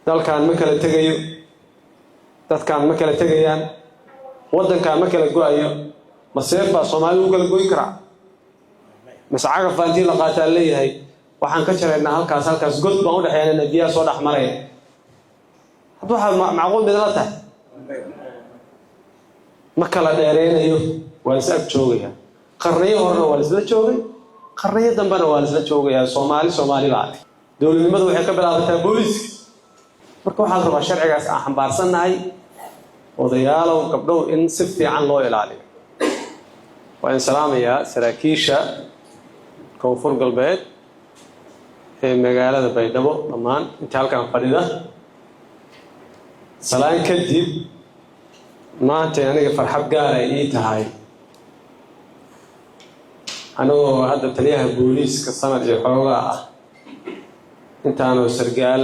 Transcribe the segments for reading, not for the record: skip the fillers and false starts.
dalkan ma kala tagayo dadkan ma kala tagayaan wadankan ma kala go'ayo maseefa Soomaalidu kala go'in kara mas'aaga faantii la qaataa leeyahay waxaan ka jaraynaa halkaas god baan u dhaxeynaa biyaha soo dhaxmaray waxa macquul mid la tahay ma kala dheereynayo waa is ag joogaya qarniyo horna waa isla joogay qarniyo dambana waa isla joogaya Soomaali baa dawladnimadu waxay ka bilaabataa booliska marka waxaa rabaa sharcigaas aan xambaarsannahay odayaalow gabdhow in si fiican loo ilaaliyo waan salaamayaa saraakiisha koonfur galbeed ee magaalada Baydhabo dhammaan inta halkan fadhida salaan kadib maanta aniga farxad gaar ah ii tahay anoo hadda taliyaha booliska sanad iyo xoogaa ah intaanu sargaal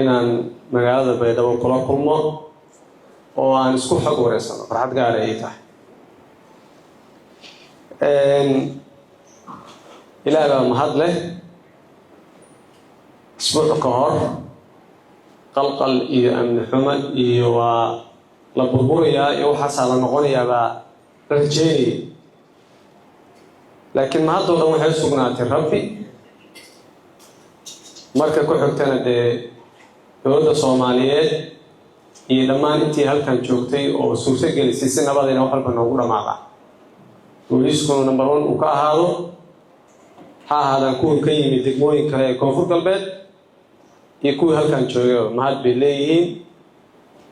inaan magaalada Baydhabo kula kulmo oo aan isku xog wareysano farxad gaar ah ii tahay ilaahay baa mahad leh isbuuc ka hor qalqal iyo amni xumo iyo waa la burburiyaa iyo waxa la noqonayaa baa rajeeyay laakiin ma hadda waxay sugnaatay rabbi marka ku xigtana dowladda Soomaaliyeed iyo dhammaan intii halkan joogtay oo suurta gelisay si nabad ah wax walba noogu dhamaada booliisku number 1 uu ka ahaado haadan kuwa ka yimid degmooyin kale ee koonfur galbeed iyo kuwa halkan jooga mahad bay leeyihiin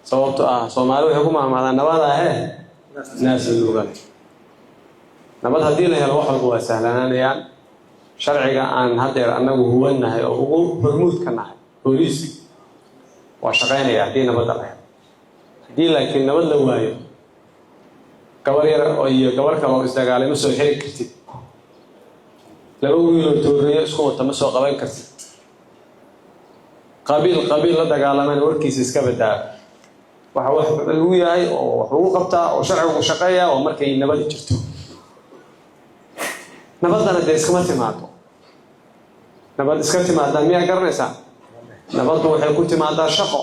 sababtoo ah Soomaalidu waxay ku maamaadaan nabada naas luugan nabad haddii la helo wax walba waa sahlanaanayaan sharciga aan hadeer anagu huwanahay oo ugu hormuud ka nahay booliiska waa shaqeynaya haddii nabad la helo haddii laakiin nabad la waayo gabar yar oo iyo gabar kale oo isdagaalay ma soo xiri kartid laba wiil oo tooriyo isku wata ma soo qaban kartid qabiil la dagaalamana warkiisa iska badaa wax lagu yahay oo wax lagu qabtaa oo sharcigu shaqeeya oo markay nabad jirto nabadana iskama timaado nabad iska timaada miyaa garanaysaa nabadu waxay ku timaadaa shaqo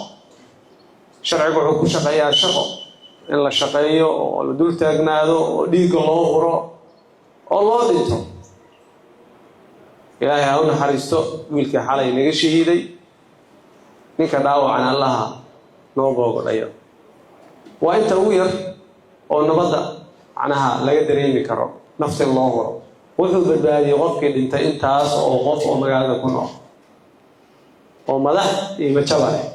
sharcigu wuxuu ku shaqeeyaa shaqo in la shaqeeyo oo la dul taagnaado oo dhiig loo huro oo loo dhinto ilaahay ha u naxariisto wiilkii xalay naga shahiiday ninka dhaawacan allaha noo boogadhayo waa inta ugu yar oo nabadda macnaha laga dareemi karo nafta loo huro wuxuu badbaadiyay qofkii dhintay intaas oo qof oo magaalada ku nool oo madax iyo majaba leh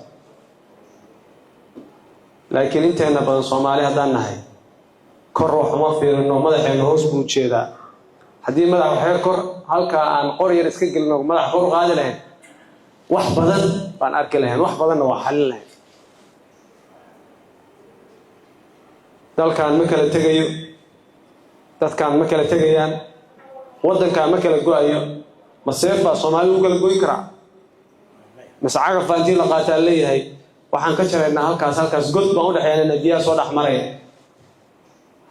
laakiin inteena badan Soomaali haddaan nahay kor wax ma fiirino madaxeena hoos buu jeedaa haddii madax waxay kor halka aan qor yar iska gelino madax kor qaadi lahayn wax badan baan arki lahayn wax badanna waa xalin lahayn dalkan ma kala tagayo dadkan ma kala tagayaan wadankan ma kala go'ayo maseefa Soomaalidu kala go'in kara mas'aaga faantii la qaataa leeyahay waxaan ka jaraynaa halkaas god baan u dhaxeynaa biyaha soo dhaxmaray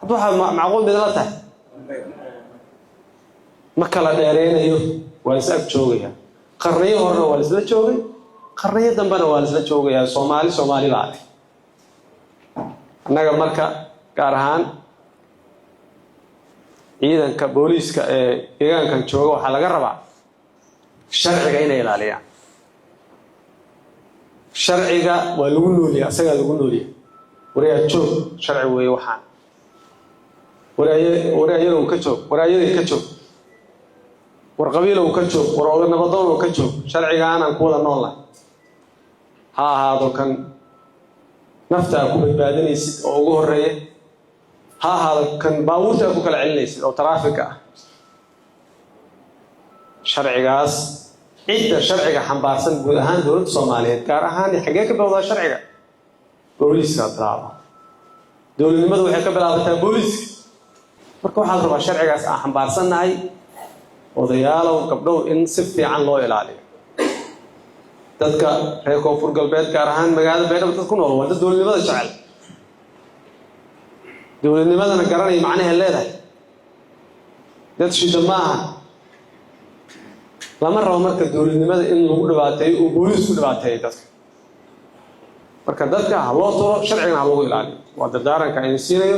waxa macquul mid la tahay ma kala dheereynayo waa is ag joogaya qarniyo horna waa isla joogay qarniyo dambana waa isla joogaya Soomaali baa anaga marka gaar ahaan ciidanka booliska ee deegaankan jooga waxa laga rabaa sharciga inay ilaaliyaan sharciga waa lagu nooliyaa asaga lagu nooliyaa wariyaa joog sharci weey waxaan wariyaa ka joog wariyaa ka joog war qabiil ka joog war odan nabadoon ka joog sharciga aan ku wada noolnahay ha ahaado kan nafta ku badbaadinaysid oo ugu horeeya ha ahaado kan baabuurta ku kala celinaysid oo traffic ah sharcigaas cidda sharciga xambaarsan guud ahaan dowladda Soomaaliyeed gaar ahaan xagee ka bilowdaa sharciga booliska bilaaba dowladnimadu waxay ka bilaabataa booliska marka waxaa rabaa sharcigaas aan xambaarsannahay odayaalow gabdhow in si fiican loo ilaaliyo dadka reer koonfur galbeed gaar ahaan magaalada Baydhabo dad ku nool waa dad dowladnimada jecel dowladnimadana garanay macnaheedu leedahay dad shida maaha lama rabo marka dowladnimada in lagu dhibaateeyo oo booliisku dhibaateeyo dadka marka dadka ha loo turo sharciga ha lagu ilaaliyo waa dardaaranka ay siinayo